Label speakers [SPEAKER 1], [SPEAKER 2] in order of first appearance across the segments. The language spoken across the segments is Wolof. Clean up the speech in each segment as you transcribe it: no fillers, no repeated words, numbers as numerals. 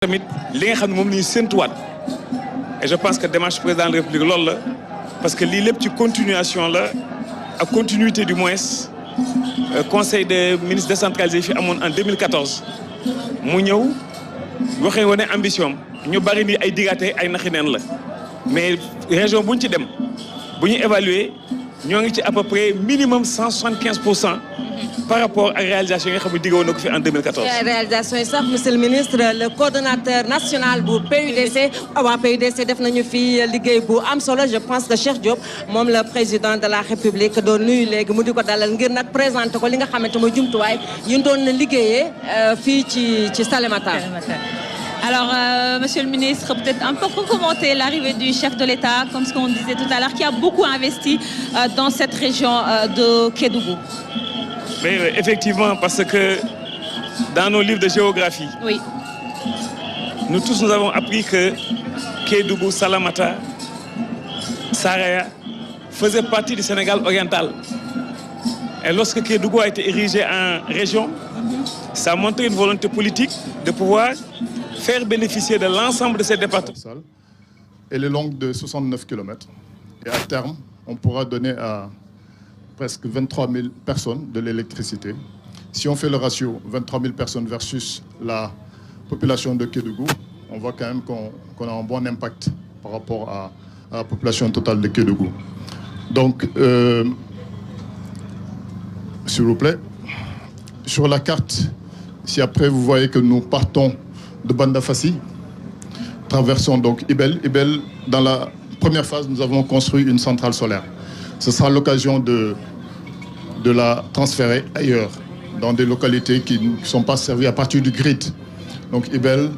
[SPEAKER 1] tamit li nga xam ne moom la ñuy séntuwaat et je pense que démarche président de la République loolu la parce que lii lépp ci continuation la ak continuité du moins conseil des ministres décentralisé fi amoon en 2014 mu ñëw waxee wane ambition ñu bari ni ay digaate ay naxi neen la mais région bu ñu ci dem bu ñu évaluer ñoo ngi ci à peu près minimum 175% par rapport à la réalisation yi nga xam ne diggoon na ko fi en 2014.
[SPEAKER 2] réalisation yi sax monsieur le ministre le coordonnateur national bu PUDC waa PUDC def nañu fi liggéey bu am solo je pense que Cheikh Diop moom le président de la République doon nuyu léegi mu di ko dalal ngir nag présenter ko li nga xamante mooy jumtuwaay yi ñu doon liggéeyee fii ci Salémata.
[SPEAKER 3] Alors, Monsieur le ministre, peut-être un peu commenter l'arrivée du chef de l'État, comme ce qu'on disait tout à l'heure, qui a beaucoup investi dans cette région de Kédougou.
[SPEAKER 1] Mais effectivement, parce que dans nos livres de géographie,
[SPEAKER 3] oui.
[SPEAKER 1] Nous tous nous avons appris que Kédougou, Salamata, Saraya faisaient partie du Sénégal oriental. Et lorsque Kédougou a été érigé en région, ça a montré une volonté politique de pouvoir faire bénéficier de l'ensemble de ces départements.
[SPEAKER 4] Elle est longue de 69 km. Et à terme, on pourra donner à presque 23 000 personnes de l'électricité. Si on fait le ratio 23 000 personnes versus la population de Kédougou, on voit quand même qu'on a un bon impact par rapport à la population totale de Kédougou. Donc, s'il vous plaît, sur la carte, si après vous voyez que nous partons de Bandafassi, traversons donc Ibel. Ibel, dans la première phase, nous avons construit une centrale solaire. Ce sera l'occasion de la transférer ailleurs, dans des localités qui ne sont pas servies à partir du grid. Donc Ibel,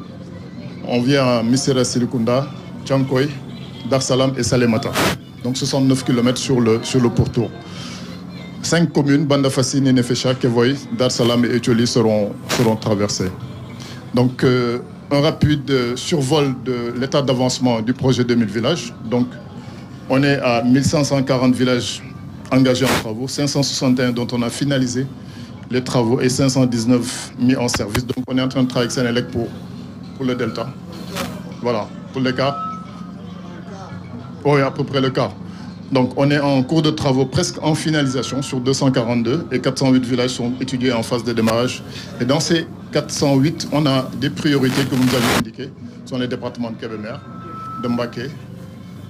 [SPEAKER 4] on vient à Missira Sirikunda, Tchankoy, Dar Salam et Salémata. Donc 69 km sur le pourtour. 5 communes, Bandafassi, Nénéfécha, Kevoy, Dar Salam et Etcholi seront traversées. Donc, un rapide survol de l'état d'avancement du projet 2000 villages. Donc, on est à 1540 villages engagés en travaux, 561 dont on a finalisé les travaux et 519 mis en service. Donc, on est en train de travailler avec Sénélec pour le Delta. Voilà, pour le cas. Oui, à peu près le cas. Donc, on est en cours de travaux presque en finalisation sur 242 et 408 villages sont étudiés en phase de démarrage. Et dans ces 408, on a des priorités que vous nous avez indiquées. Ce sont les départements de Kébémer, de Mbaké,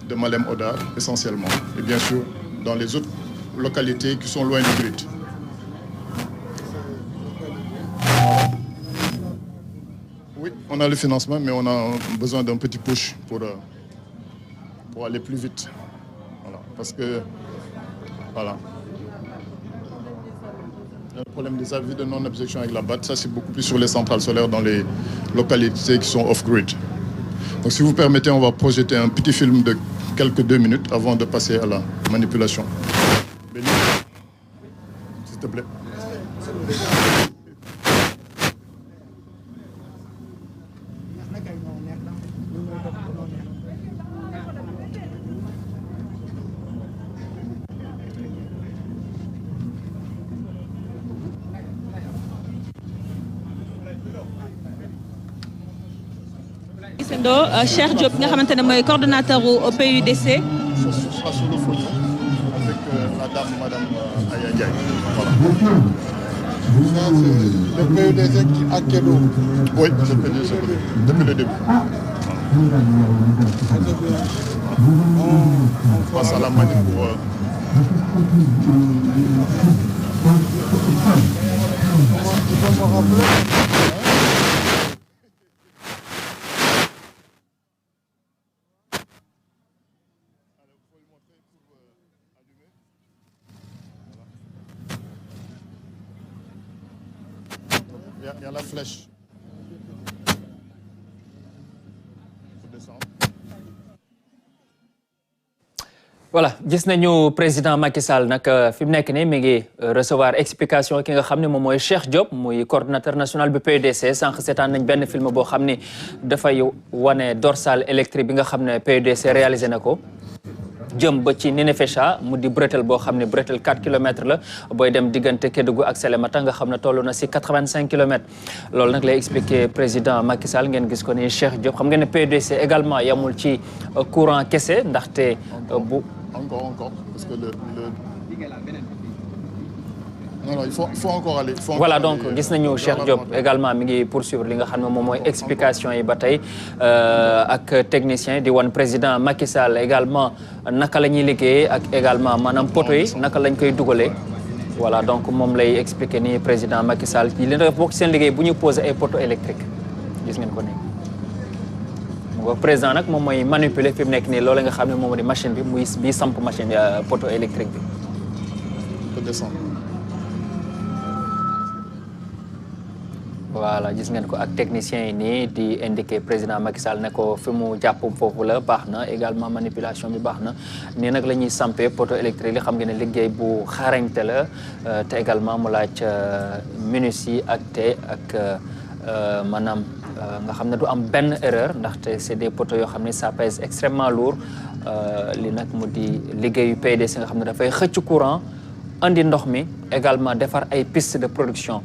[SPEAKER 4] de Malem Odar essentiellement. Et bien sûr, dans les autres localités qui sont loin du grid. Oui, on a le financement, mais on a besoin d'un petit push pour aller plus vite. Voilà, parce que, voilà. Le problème des avis de non-objection avec la BAT, ça c'est beaucoup plus sur les centrales solaires dans les localités qui sont off-grid. Donc si vous permettez, on va projeter un petit film de quelques 2 minutes avant de passer à la manipulation. Béni, s'il te plaît.
[SPEAKER 3] Cheikh Diop nga xamante ne mooy coordonnateur au PUDC.
[SPEAKER 4] Ce sera sur le photo avec la dame madame Aya Ndiaye. Voilà.
[SPEAKER 5] Le PUDC à Kédougou.
[SPEAKER 4] Oui, le PUDC depuis le début. On passe à la manip pour...
[SPEAKER 5] Tu peux me rappeler?
[SPEAKER 4] Il y a la flèche.
[SPEAKER 6] voilà gis nañu président Macky Sall nag fi mu nekk nii mi ngi recevoir explication ki nga xam ne moom mooy Cheikh Diop muy coordonnateur national bi PUDC sànq seetaan nañ benn film boo xam ni dafay wane dorsale électrique bi nga xam ne PUDC réalisé na ko. jëm ba ci Ninifécha mu di bretelle boo xam ne bretelle 4 kilomètres la booy dem diggante Kédougou ak Salémata nga xam ne toll na si 85 kilomètres loolu nag lay expliqué président Macky Sall ngeen gis ko ni Cheikh Diop xam ngeen ne PUDC également yamul ci courant kese ndaxte bu
[SPEAKER 4] encore parce que non, il faut encore aller.
[SPEAKER 6] Voilà, donc, gis nañu Cheikh Diop également mi ngi poursuivre li nga xam ne moom mooy explication yi ba tey ak technicien di wan président Macky Sall également naka la ñuy liggéeyee ak également maanaam poto yi naka lañ koy dugalee. Voilà, donc moom lay expliquer ni président Macky Sall ci li bokk seen liggéey bu ñu posé ay poteaux électriques gis ngeen ko nii. Président nag moom mooy manipuler fi mu nekk nii loolu nga xam ne moom moo di machine bi muy bii samp machine poteau électrique bi. Voilà, gis ngeen ko ak technicien yi nii di indiquer président Macky Sall ne ko fi mu jàpp foofu la baax na également manipulation bi baax na nii nag la ñuy sampee poteau électrique li xam ngeen ne liggéey bu xarañte la te également mu laaj minutie ak te ak maanaam nga xam ne du am benn erreur ndaxte c'est des poteaux yoo xam ne ça pèse extrêmement lourd li nag mu di liggéeyu PDC nga xam ne dafay xëcc courant andi ndox mi également defar ay pistes de production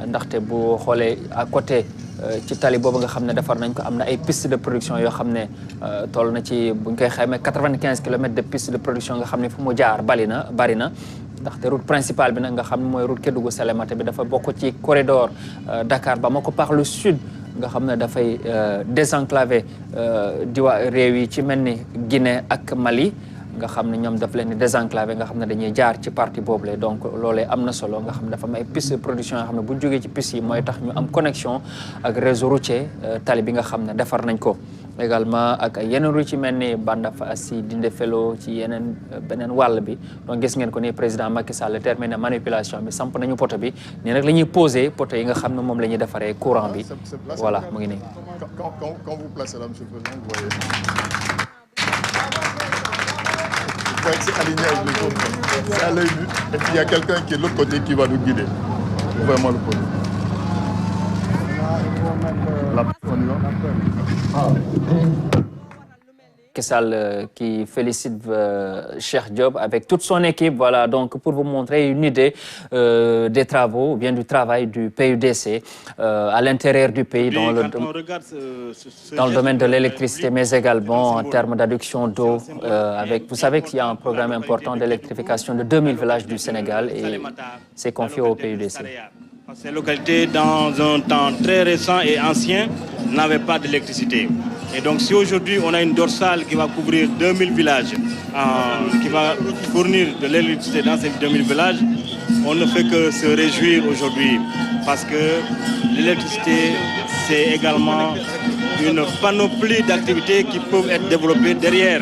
[SPEAKER 6] ndaxte bu xoolee à côté ci tali boobu nga xam ne defar nañ ko am na ay pistes de production yoo xam ne toll na ci buñ koy xamee 95 kilomètres de piste de production nga xam ne fu mu jaar bari na ndaxte route principale bi nag nga xam ne mooy route Kédougou Salémata bi dafa bokk ci corridor Dakar Bamako par le sud nga xam ne dafay désenclaver réew yi ci mel ni Guinée ak Mali nga xam ne ñoom daf leen di désenclavé nga xam ne dañuy jaar ci partie boobu la donc loolee am na solo nga xam ne dafa am ay piste de production yoo xam ne bu ñu jógee ci piste yi mooy tax ñu am connexion ak réseau routier tali bi nga xam ne defar nañ ko également ak yeneen route ci mel ni Bandafassi Dindéfelo ci yeneen beneen wàll bi donc gis ngeen ko ni président Macky Sall terminé manipulation bi samp nañu poto bi nii nag la ñuy posé poto yi nga xam ne moom la ñuy defaree courant bi voilà mu ngi nii.
[SPEAKER 4] Quand vous placez là, monsieur le président, vous voyez. Il faut être aligné avec les autres. C'est à l'œil nu. Et puis il y a quelqu'un qui est de l'autre côté qui va nous guider. Vraiment le pôle.
[SPEAKER 6] Macky Sall qui félicite Cheikh Diop avec toute son équipe. Voilà, donc pour vous montrer une idée des travaux, ou bien du travail du PUDC à l'intérieur du pays dans le domaine de l'électricité, mais également en termes d'adduction d'eau. Vous savez qu'il y a un programme important d'électrification de 2000 villages du Sénégal et c'est confié au PUDC.
[SPEAKER 7] Ces localités, dans un temps très récent et ancien, n'avaient pas d'électricité. Et donc si aujourd'hui on a une dorsale qui va couvrir 2000 villages, qui va fournir de l'électricité dans ces 2000 villages, on ne fait que se réjouir aujourd'hui. Parce que l'électricité, c'est également une panoplie d'activités qui peuvent être développées derrière.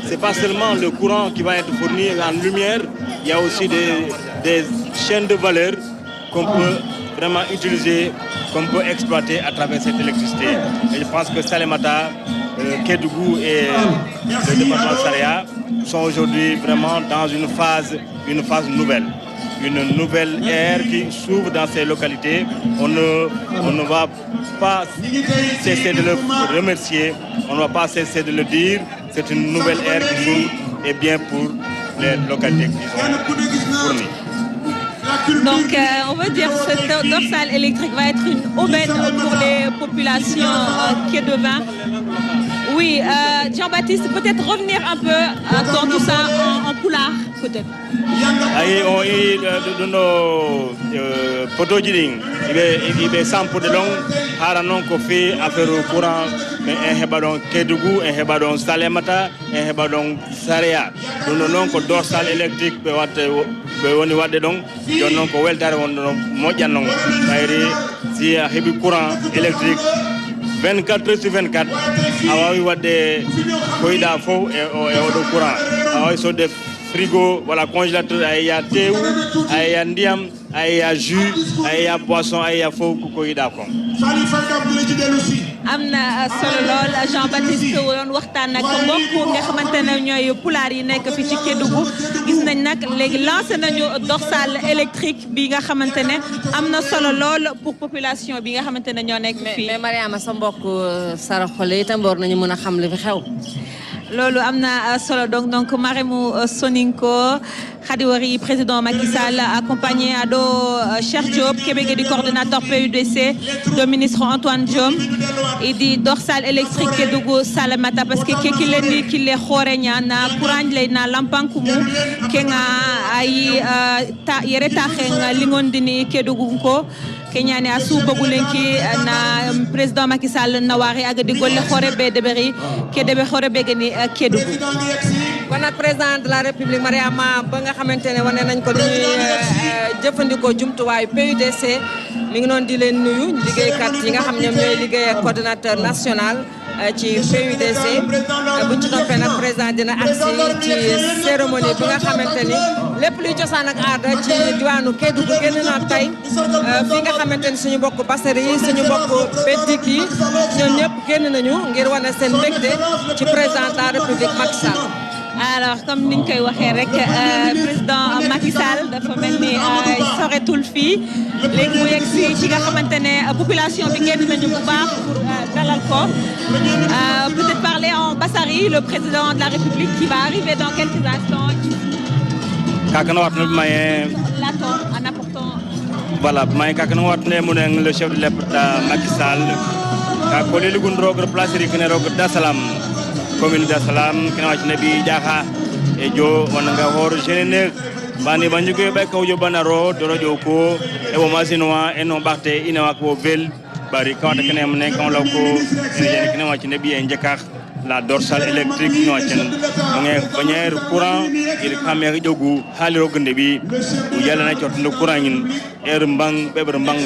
[SPEAKER 7] Ce n'est pas seulement le courant qui va être fourni en lumière, il y a aussi des chaînes de valeur qu'on peut vraiment utiliser, qu'on peut exploiter à travers cette électricité. Et je pense que Salémata, Kédougou et le département Saraya sont aujourd'hui vraiment dans une phase nouvelle. Une nouvelle ère qui s'ouvre dans ces localités. On ne va pas cesser de le remercier, on ne va pas cesser de le dire. C'est une nouvelle ère qui s'ouvre et bien pour les localités qui sont fournies.
[SPEAKER 3] Donc, on veut dire que cette dorsale électrique va être une aubaine pour les populations kédouvaines. Oui, Jean-Baptiste, peut-être revenir un peu dans tout ça en poulard, peut-être.
[SPEAKER 7] Il est 100 pour de long, haranon ko fait affaire au courant, mais un hebadon Kédougou, un hebadon Salémata, un hebadon Saraya. Nous n'avons que dorsale électrique, woni wadde ɗon joni noon ko weltare wonɗo moƴƴatno ɓayri si a heeɓi courant électrique 24 heures sur 24 a wawi wadde ko yiɗa fof e oɗo courant a wawi sodde frigo voilà congélateur a yeeya tew a yeeya ndiyam a yeeya jus a yeeya boisson a yeeya fof ko yiɗa kon
[SPEAKER 3] am na solo lool Jean-Baptiste woon waxtaan nag mbokk nga xamante ne ñooy pulaar yi nekk fi ci Kédougou gis nañ nag léegi lancé nañu dorsale électrique bi nga xamante ne am na solo lool pour population bi nga xamante ne ñoo nekk fii.
[SPEAKER 2] mais Mariama sa mbokk Saraxole itam war nañu mën a xam li fi xew.
[SPEAKER 3] loolu am na solo donc Maremou Soninko Khady Wari président Macky Sall accompagné ado Cheikh Diop Kébégué du coordonnateur PUDC do ministre Antoine Diome et di dorsal électrique Kédougou Salamata parce que kekilendi kile khoreña na courant lay na lampankumu kenga ay ta yere taxen lingondini Kédougou ko keñani a suubagulenki na président Macky Sall nawari agadi golle khorebe deberi ke debe khorebe gani Kédougou
[SPEAKER 2] kon nag président de la République Mariama ba nga xamante ne wane nañ ko lu ñuy jëfandikoo jumtuwaayu PUDC mi ngi noonu di leen nuyu liggéeykat yi nga xam ñoom ñooy liggéey ak coordonnateur national ci PUDC buñ ci toppee nag président dina agsi ci cérémonie bi nga xamante ni lépp luy cosaan ak aada ci diwaanu Kédougou génn na tey fi nga xamante ni suñu mbokk Bassari yi suñu mbokk Bédik yi ñoom ñëpp génn nañu ngir wane seen mbégte ci président de la République Macky Sall.
[SPEAKER 3] Alors comme niñ koy waxee rek président Macky Sall dafa mel ni soretul fii léegi mu yegg si ci nga xamante ne population bi génn nañu bu baax pour dalal ko peut-être parler en Bassari le président de la République qui va arriver dans quelques instants.
[SPEAKER 7] Kakana watna maye
[SPEAKER 3] l'attend en apportant.
[SPEAKER 7] Voilà maye kakana watne muneng le chef de l'État Macky Sall ka ko le gundro place ri kene rog Dasalam commune Dasalam kena wacne bi jaha e jo wonanga hor jenene bani banjugo be ko jo banaro dorojo ko e wo masinoa e no barte ina ko vel bari kawta kene mne kan law ko ene kene wacne bi en jakar la dorsale électrique no wacen nge banyer courant il kamé jogu haliro gande bi o yalla na ciot no courant ngin er mbang beber mbang